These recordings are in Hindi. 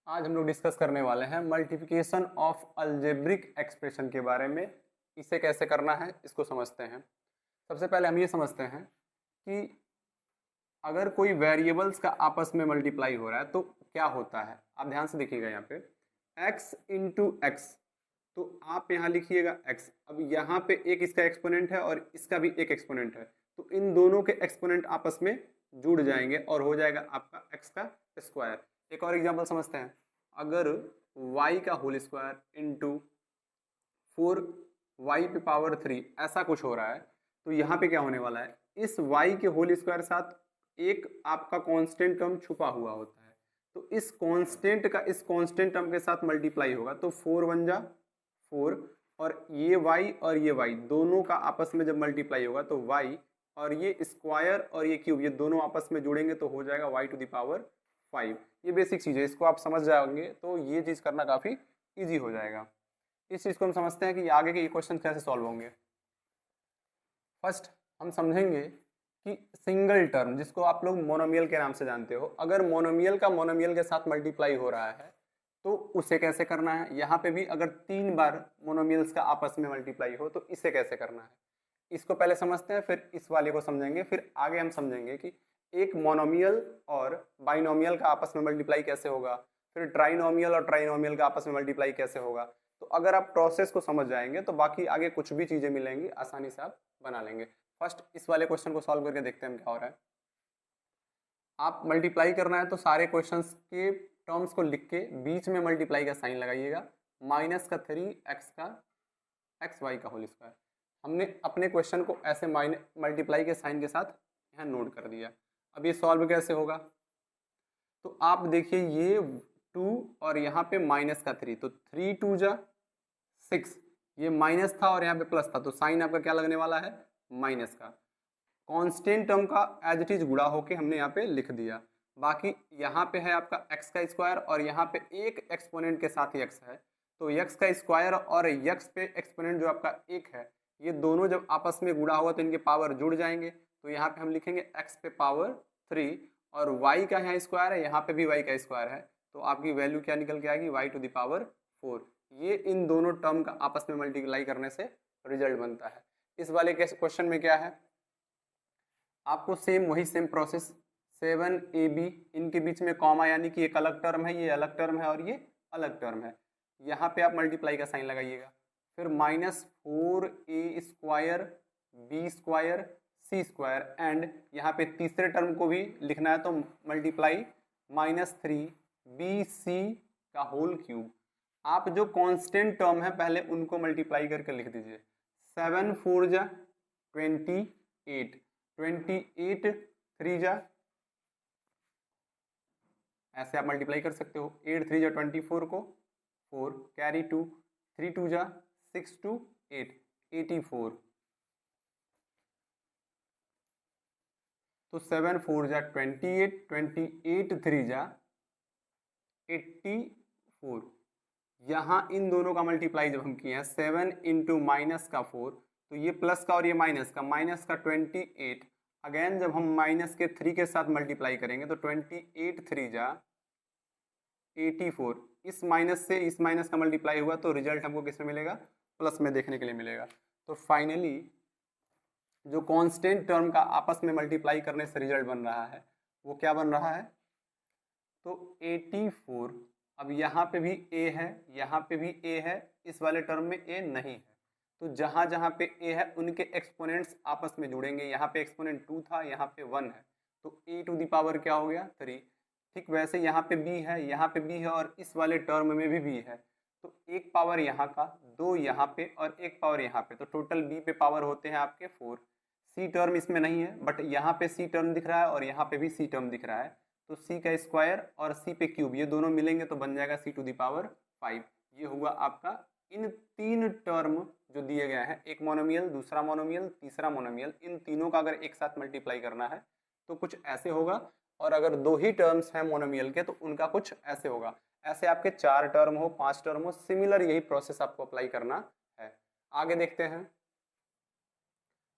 आज हम लोग डिस्कस करने वाले हैं मल्टीप्लिकेशन ऑफ अलजेब्रिक एक्सप्रेशन के बारे में। इसे कैसे करना है इसको समझते हैं। सबसे पहले हम ये समझते हैं कि अगर कोई वेरिएबल्स का आपस में मल्टीप्लाई हो रहा है तो क्या होता है। आप ध्यान से देखिएगा यहाँ पे x इंटू एक्स, तो आप यहाँ लिखिएगा x। अब यहाँ पे एक इसका एक्सपोनेंट है और इसका भी एक एक्सपोनेंट है, तो इन दोनों के एक्सपोनेंट आपस में जुड़ जाएंगे और हो जाएगा आपका x का स्क्वायर। एक और एग्जांपल समझते हैं। अगर y का होल स्क्वायर इंटू 4y पे पावर 3 ऐसा कुछ हो रहा है, तो यहाँ पे क्या होने वाला है, इस y के होल स्क्वायर साथ एक आपका कांस्टेंट टर्म छुपा हुआ होता है, तो इस कांस्टेंट का इस कांस्टेंट टर्म के साथ मल्टीप्लाई होगा, तो 4 1 जा 4 और ये y और ये y दोनों का आपस में जब मल्टीप्लाई होगा तो y और ये स्क्वायर और ये क्यूब ये दोनों आपस में जुड़ेंगे तो हो जाएगा y टू द पावर 5। ये बेसिक चीज़ है, इसको आप समझ जाओगे तो ये चीज़ करना काफ़ी ईजी हो जाएगा। इस चीज़ को हम समझते हैं कि आगे के ये क्वेश्चन कैसे सॉल्व होंगे। फर्स्ट हम समझेंगे कि सिंगल टर्म जिसको आप लोग मोनोमियल के नाम से जानते हो, अगर मोनोमियल का मोनोमियल के साथ मल्टीप्लाई हो रहा है तो उसे कैसे करना है। यहाँ पे भी अगर 3 बार मोनोमियल्स का आपस में मल्टीप्लाई हो तो इसे कैसे करना है, इसको पहले समझते हैं, फिर इस वाले को समझेंगे, फिर आगे हम समझेंगे कि एक मोनोमियल और बाइनोमियल का आपस में मल्टीप्लाई कैसे होगा, फिर ट्राइनोमियल और ट्राइनोमियल का आपस में मल्टीप्लाई कैसे होगा। तो अगर आप प्रोसेस को समझ जाएंगे तो बाकी आगे कुछ भी चीज़ें मिलेंगी आसानी से आप बना लेंगे। फर्स्ट इस वाले क्वेश्चन को सॉल्व करके देखते हैं क्या हो रहा है। आप मल्टीप्लाई करना है तो सारे क्वेश्चंस के टर्म्स को लिख के बीच में मल्टीप्लाई का साइन लगाइएगा, माइनस का 3x का xy का होल स्क्वायर। हमने अपने क्वेश्चन को ऐसे मल्टीप्लाई के साइन के साथ यहाँ नोट कर दिया। अब ये सॉल्व कैसे होगा, तो आप देखिए ये 2 और यहाँ पे माइनस का 3, तो 3 2 जा 6, ये माइनस था और यहाँ पे प्लस था, तो साइन आपका क्या लगने वाला है, माइनस का। कांस्टेंट टर्म का एज इट इज गुणा होके हमने यहाँ पे लिख दिया। बाकी यहाँ पे है आपका x का स्क्वायर और यहाँ पे एक एक्सपोनेंट के साथ ही x है, तो x का स्क्वायर और x पे एक्सपोनेंट जो आपका एक है, ये दोनों जब आपस में गुणा होगा तो इनके पावर जुड़ जाएंगे, तो यहाँ पे हम लिखेंगे x पे पावर 3 और y का यहाँ स्क्वायर है, यहाँ पे भी y का स्क्वायर है, तो आपकी वैल्यू क्या निकल के आएगी, y टू द पावर 4। ये इन दोनों टर्म का आपस में मल्टीप्लाई करने से रिजल्ट बनता है। इस वाले क्वेश्चन में क्या है, आपको सेम प्रोसेस 7ab, इनके बीच में कॉमा यानी कि एक अलग टर्म है, ये अलग टर्म है और ये अलग टर्म है, यहाँ पे आप मल्टीप्लाई का साइन लगाइएगा। फिर -4a square b square c square and यहाँ पे तीसरे टर्म को भी लिखना है तो मल्टीप्लाई -3bc का होल क्यूब। आप जो कांस्टेंट टर्म है पहले उनको मल्टीप्लाई करके लिख दीजिए। 7 4 जा 28, 28 3 जा, ऐसे आप मल्टीप्लाई कर सकते हो। 8 3 जा 24 को 4 कैरी 2, 3 2 जा 6 2 8 84, तो 7 4 जा 28, 28 3 जा 84। यहाँ इन दोनों का मल्टीप्लाई जब हम किए हैं 7 इंटू माइनस का 4, तो ये प्लस का और ये माइनस का 28, अगेन जब हम माइनस के 3 के साथ मल्टीप्लाई करेंगे तो 28 3 जा 84, इस माइनस से इस माइनस का मल्टीप्लाई हुआ तो रिजल्ट हमको किस में मिलेगा, प्लस में देखने के लिए मिलेगा। तो फाइनली जो कांस्टेंट टर्म का आपस में मल्टीप्लाई करने से रिजल्ट बन रहा है वो क्या बन रहा है, तो 84। अब यहाँ पे भी a है, यहाँ पे भी a है, इस वाले टर्म में a नहीं है, तो जहाँ जहाँ पे a है उनके एक्सपोनेंट्स आपस में जुड़ेंगे। यहाँ पे एक्सपोनेंट 2 था, यहाँ पे 1 है, तो a टू द पावर क्या हो गया 3। ठीक वैसे यहाँ पे b है, यहाँ पे b है और इस वाले टर्म में भी b है, तो एक पावर यहाँ का, 2 यहाँ पे और एक पावर यहाँ पे, तो टोटल b पे पावर होते हैं आपके 4। c टर्म इसमें नहीं है बट यहाँ पे c टर्म दिख रहा है और यहाँ पे भी c टर्म दिख रहा है, तो c का स्क्वायर और c पे क्यूब ये दोनों मिलेंगे तो बन जाएगा c टू द पावर 5। ये हुआ आपका इन 3 टर्म जो दिए गए हैं, एक मोनोमियल, दूसरा मोनोमियल, तीसरा मोनोमियल, इन तीनों का अगर एक साथ मल्टीप्लाई करना है तो कुछ ऐसे होगा, और अगर 2 ही टर्म्स हैं मोनोमियल के तो उनका कुछ ऐसे होगा। ऐसे आपके 4 टर्म हो, 5 टर्म हो, सिमिलर यही प्रोसेस आपको अप्लाई करना है। आगे देखते हैं।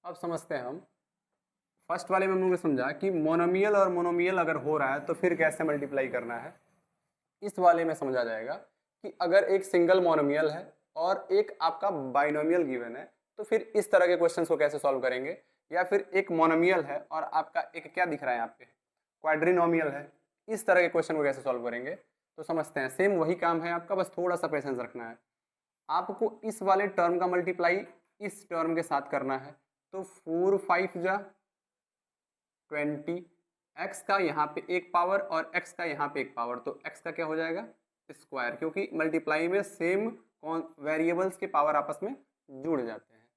अब समझते हैं हम फर्स्ट वाले में हम लोगों ने समझा कि मोनोमियल और मोनोमियल अगर हो रहा है तो फिर कैसे मल्टीप्लाई करना है। इस वाले में समझा जाएगा कि अगर एक सिंगल मोनोमियल है और एक आपका बाइनोमियल गिवन है तो फिर इस तरह के क्वेश्चंस को कैसे सॉल्व करेंगे, या फिर एक मोनोमियल है और आपका एक क्या दिख रहा है यहाँ पे क्वाड्रिनोमियल है, इस तरह के क्वेश्चन को कैसे सॉल्व करेंगे। तो समझते हैं, सेम वही काम है आपका, बस थोड़ा सा पेशेंस रखना है। आपको इस वाले टर्म का मल्टीप्लाई इस टर्म के साथ करना है, तो 4 5 जा 20, एक्स का यहाँ पे एक पावर और एक्स का यहाँ पे एक पावर, तो एक्स का क्या हो जाएगा स्क्वायर, क्योंकि मल्टीप्लाई में सेम वेरिएबल्स के पावर आपस में जुड़ जाते हैं।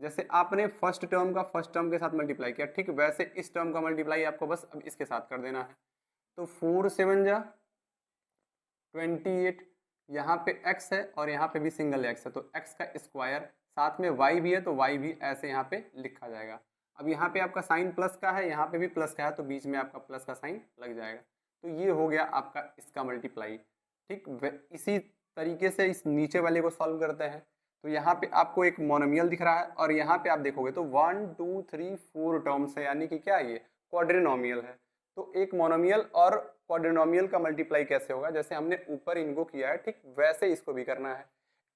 जैसे आपने फर्स्ट टर्म का फर्स्ट टर्म के साथ मल्टीप्लाई किया, ठीक वैसे इस टर्म का मल्टीप्लाई आपको बस अब इसके साथ कर देना है। तो 4 7 जा 28, यहाँ पे x है और यहाँ पे भी सिंगल x है, तो x का स्क्वायर, साथ में y भी है तो y भी ऐसे यहाँ पे लिखा जाएगा। अब यहाँ पे आपका साइन प्लस का है, यहाँ पे भी प्लस का है, तो बीच में आपका प्लस का साइन लग जाएगा। तो ये हो गया आपका इसका मल्टीप्लाई। ठीक, इसी तरीके से इस नीचे वाले को सॉल्व करते हैं। तो यहाँ पे आपको एक मोनोमियल दिख रहा है और यहाँ पे आप देखोगे तो 1 2 3 4 टर्म्स है, यानी कि क्या ये क्वाड्रिनोमियल है। तो एक मोनोमियल और क्वाड्रिनोमियल का मल्टीप्लाई कैसे होगा, जैसे हमने ऊपर इनको किया है ठीक वैसे इसको भी करना है।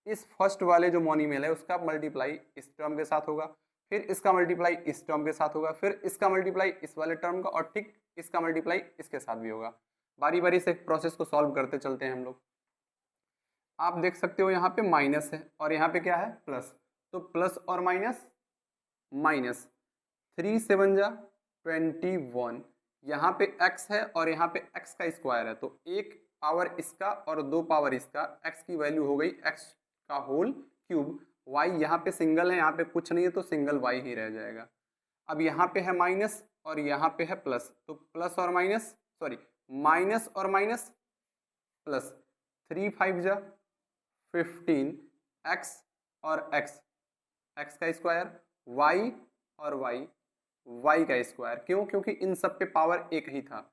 इस फर्स्ट वाले जो मोनोमियल है उसका मल्टीप्लाई इस टर्म के साथ होगा, फिर इसका मल्टीप्लाई इस टर्म के साथ होगा, फिर इसका मल्टीप्लाई इस वाले टर्म का, और ठीक इसका मल्टीप्लाई इसके साथ भी होगा। बारी बारी से प्रोसेस को सॉल्व करते चलते हैं हम लोग। आप देख सकते हो यहाँ पे माइनस है और यहाँ पे क्या है प्लस, तो प्लस और माइनस माइनस, 3 7 जा 21, यहाँ पे x है और यहाँ पे x का स्क्वायर है, तो एक पावर इसका और दो पावर इसका, x की वैल्यू हो गई x का होल क्यूब, y यहाँ पे सिंगल है, यहाँ पे कुछ नहीं है तो सिंगल y ही रह जाएगा। अब यहाँ पे है माइनस और यहाँ पे है प्लस, तो प्लस और माइनस सॉरी माइनस और माइनस प्लस, 3 5 जा 15, x और x का स्क्वायर, y और y का स्क्वायर। क्यों? क्योंकि इन सब पे पावर एक ही था।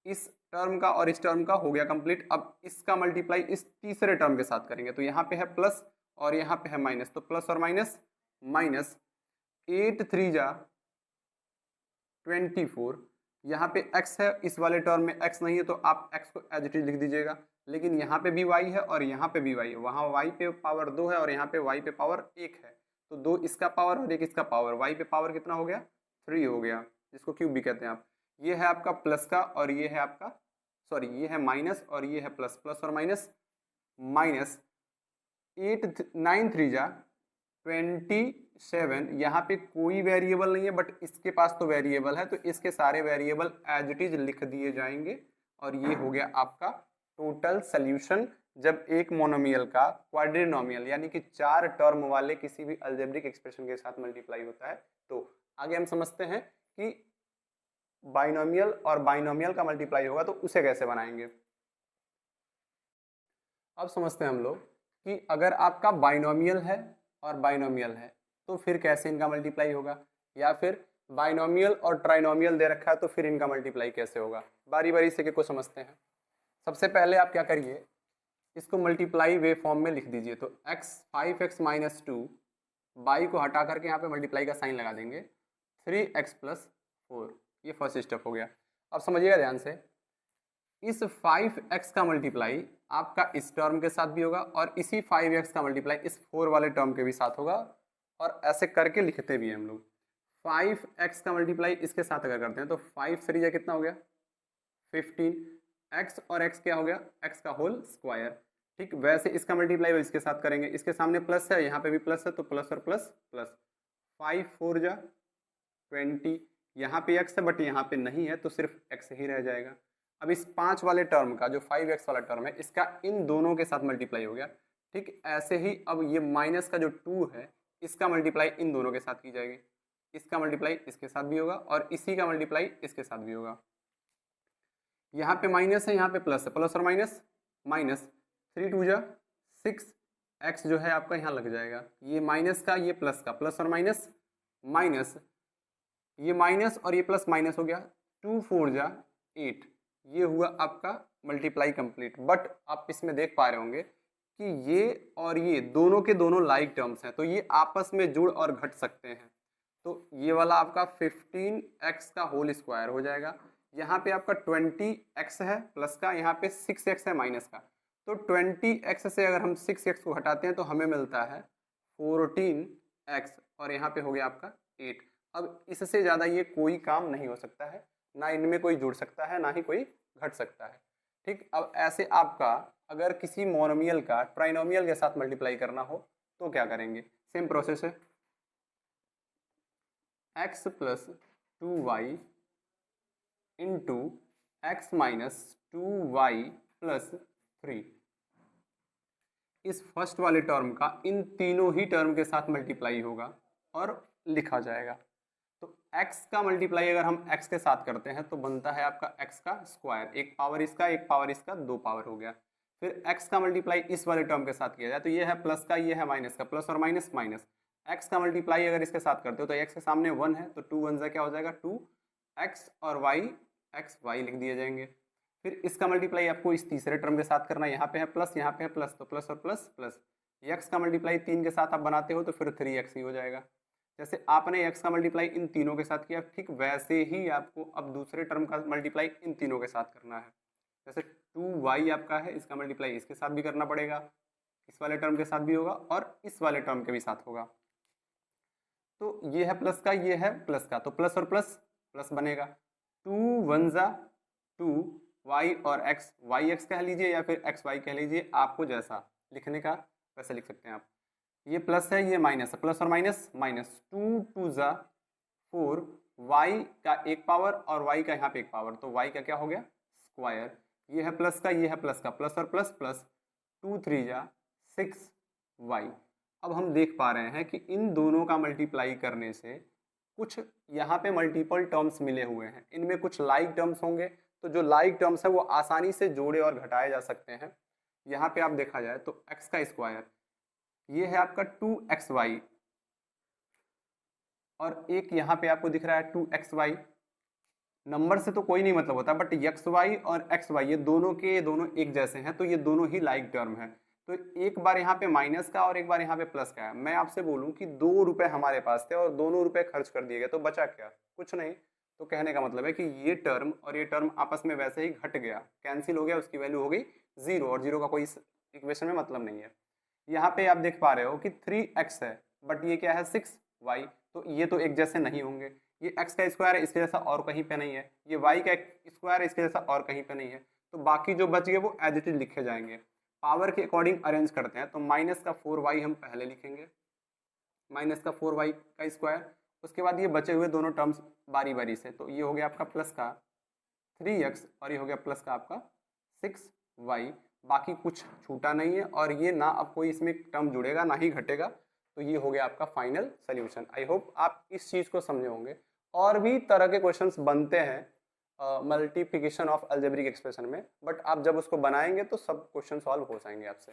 इस टर्म का और इस टर्म का हो गया कंप्लीट। अब इसका मल्टीप्लाई इस तीसरे टर्म के साथ करेंगे, तो यहाँ पे है प्लस और यहाँ पे है माइनस, तो प्लस और माइनस माइनस, 8 3 जा 24, यहाँ पे x है, इस वाले टर्म में x नहीं है तो आप x को एज इट इज लिख दीजिएगा, लेकिन यहाँ पे भी y है और यहाँ पे भी y है, वहाँ y पे पावर 2 है और यहाँ पे y पे पावर 1 है, तो 2 इसका पावर और 1 इसका पावर, y पे पावर कितना हो गया 3 हो गया, जिसको क्यूब भी कहते हैं आप। ये है आपका प्लस का और ये है आपका सॉरी ये है माइनस और ये है प्लस, प्लस और माइनस माइनस, 8 9 3 जा 27, यहाँ पे कोई वेरिएबल नहीं है बट इसके पास तो वेरिएबल है, तो इसके सारे वेरिएबल एज इट इज लिख दिए जाएंगे और ये हो गया आपका टोटल सोल्यूशन। जब एक मोनोमियल का क्वाड्रिनोमियल यानी कि 4 टर्म वाले किसी भी अलजेब्रिक एक्सप्रेशन के साथ मल्टीप्लाई होता है। तो आगे हम समझते हैं कि बाइनोमियल और बाइनोमियल का मल्टीप्लाई होगा तो उसे कैसे बनाएंगे। अब समझते हैं हम लोग कि अगर आपका बाइनोमियल है और बाइनोमियल है तो फिर कैसे इनका मल्टीप्लाई होगा, या फिर बाइनोमियल और ट्राइनोमियल दे रखा है तो फिर इनका मल्टीप्लाई कैसे होगा। बारी बारी से को समझते हैं। सबसे पहले आप क्या करिए, इसको मल्टीप्लाई वे फॉर्म में लिख दीजिए। तो x 5x माइनस 2, बाई को हटा करके यहाँ पे मल्टीप्लाई का साइन लगा देंगे, 3x प्लस 4, ये फर्स्ट स्टेप हो गया। अब समझिएगा ध्यान से, इस 5x का मल्टीप्लाई आपका इस टर्म के साथ भी होगा और इसी 5x का मल्टीप्लाई इस 4 वाले टर्म के भी साथ होगा, और ऐसे करके लिखते भी हैं हम लोग। 5x का मल्टीप्लाई इसके साथ अगर करते हैं तो 5 3 कितना हो गया 15, x और x क्या हो गया x का होल स्क्वायर। ठीक, वैसे इसका मल्टीप्लाई इसके साथ करेंगे, इसके सामने प्लस है यहाँ पे भी प्लस है तो प्लस और प्लस प्लस, 5 4 जा 20, यहाँ पे x है बट यहाँ पे नहीं है तो सिर्फ x ही रह जाएगा। अब इस 5 वाले टर्म का जो 5x वाला टर्म है इसका इन दोनों के साथ मल्टीप्लाई हो गया। ठीक, ऐसे ही अब ये माइनस का जो 2 है इसका मल्टीप्लाई इन दोनों के साथ की जाएगी, इसका मल्टीप्लाई इसके साथ भी होगा और इसी का मल्टीप्लाई इसके साथ भी होगा। यहाँ पे माइनस है यहाँ पे प्लस है, प्लस और माइनस माइनस, 3 2 जा 6, x जो है आपका यहाँ लग जाएगा, ये माइनस का ये प्लस का, प्लस और माइनस माइनस, ये माइनस और ये प्लस माइनस हो गया, 2 4 जा 8, ये हुआ आपका मल्टीप्लाई कंप्लीट। बट आप इसमें देख पा रहे होंगे कि ये और ये दोनों के दोनों लाइक टर्म्स हैं तो ये आपस में जुड़ और घट सकते हैं। तो ये वाला आपका 15x का होल स्क्वायर हो जाएगा, यहाँ पे आपका 20x है प्लस का, यहाँ पे 6x है माइनस का। तो 20x से अगर हम 6x को हटाते हैं तो हमें मिलता है 14x और यहाँ पे हो गया आपका 8। अब इससे ज़्यादा ये कोई काम नहीं हो सकता है, ना इनमें कोई जुड़ सकता है ना ही कोई घट सकता है। ठीक, अब ऐसे आपका अगर किसी मोनोमियल का ट्राइनोमियल के साथ मल्टीप्लाई करना हो तो क्या करेंगे? सेम प्रोसेस है, x plus 2y into x minus 2y plus 3। इस फर्स्ट वाले टर्म का इन तीनों ही टर्म के साथ मल्टीप्लाई होगा और लिखा जाएगा। तो x का मल्टीप्लाई अगर हम x के साथ करते हैं तो बनता है आपका x का स्क्वायर, एक पावर इसका 2 पावर हो गया। फिर x का मल्टीप्लाई इस वाले टर्म के साथ किया जाए तो ये है प्लस का, ये है माइनस का, प्लस और माइनस माइनस। x का मल्टीप्लाई अगर इसके साथ करते हो तो x के सामने 1 है तो 2 1 जा क्या हो जाएगा 2, x और y लिख दिए जाएंगे। फिर इसका मल्टीप्लाई आपको इस तीसरे टर्म के साथ करना है, यहाँ पे है प्लस, यहाँ पे है प्लस, तो प्लस और प्लस प्लस। x का मल्टीप्लाई 3 के साथ आप बनाते हो तो फिर 3x ही हो जाएगा। जैसे आपने x का मल्टीप्लाई इन तीनों के साथ किया, ठीक वैसे ही आपको अब दूसरे टर्म का मल्टीप्लाई इन तीनों के साथ करना है। जैसे 2y आपका है, इसका मल्टीप्लाई इसके साथ भी करना पड़ेगा, इस वाले टर्म के साथ भी होगा और इस वाले टर्म के भी साथ होगा। तो ये है प्लस का, ये है प्लस का, तो प्लस और प्लस प्लस बनेगा। 2 1 जा 2, y और x, yx कह लीजिए या फिर xy कह लीजिए, आपको जैसा लिखने का वैसे लिख सकते हैं आप। ये प्लस है, ये माइनस है, प्लस और माइनस माइनस। 2 2 जा 4, y का एक पावर और y का यहाँ पे एक पावर, तो y का क्या हो गया स्क्वायर। ये है प्लस का, ये है प्लस का, प्लस और प्लस प्लस। 2 3 जा 6y। अब हम देख पा रहे हैं कि इन दोनों का मल्टीप्लाई करने से कुछ यहाँ पे मल्टीपल टर्म्स मिले हुए हैं, इनमें कुछ लाइक टर्म्स होंगे, तो जो लाइक टर्म्स है वो आसानी से जोड़े और घटाए जा सकते हैं। यहाँ पे आप देखा जाए तो x का स्क्वायर, ये है आपका 2xy और एक यहाँ पे आपको दिख रहा है 2xy। नंबर से तो कोई नहीं मतलब होता, बट xy और xy ये दोनों के दोनों एक जैसे हैं, तो ये दोनों ही लाइक टर्म है। तो एक बार यहाँ पे माइनस का और एक बार यहाँ पे प्लस का है। मैं आपसे बोलूँ कि 2 रुपए हमारे पास थे और दोनों रुपए खर्च कर दिए गए, तो बचा क्या? कुछ नहीं। तो कहने का मतलब है कि ये टर्म और ये टर्म आपस में वैसे ही घट गया, कैंसिल हो गया, उसकी वैल्यू हो गई 0 और 0 का कोई इक्वेशन में मतलब नहीं है। यहाँ पे आप देख पा रहे हो कि 3x है बट ये क्या है 6y, तो ये तो एक जैसे नहीं होंगे। ये x का स्क्वायर है, इसके जैसा और कहीं पे नहीं है, ये y का स्क्वायर है, इसके जैसा और कहीं पे नहीं है, तो बाकी जो बच गए वो एज इट इज लिखे जाएंगे। पावर के अकॉर्डिंग अरेंज करते हैं तो माइनस का 4y हम पहले लिखेंगे, माइनस का 4y का स्क्वायर, उसके बाद ये बचे हुए दोनों टर्म्स बारी बारी से, तो ये हो गया आपका प्लस का 3x और ये हो गया प्लस का आपका 6y। बाकी कुछ छूटा नहीं है और ये ना अब कोई इसमें टर्म जुड़ेगा ना ही घटेगा, तो ये हो गया आपका फाइनल सोल्यूशन। आई होप आप इस चीज़ को समझे होंगे। और भी तरह के क्वेश्चंस बनते हैं मल्टीप्लिकेशन ऑफ अलजेब्रिक एक्सप्रेशन में, बट आप जब उसको बनाएंगे तो सब क्वेश्चन सॉल्व हो जाएंगे आपसे।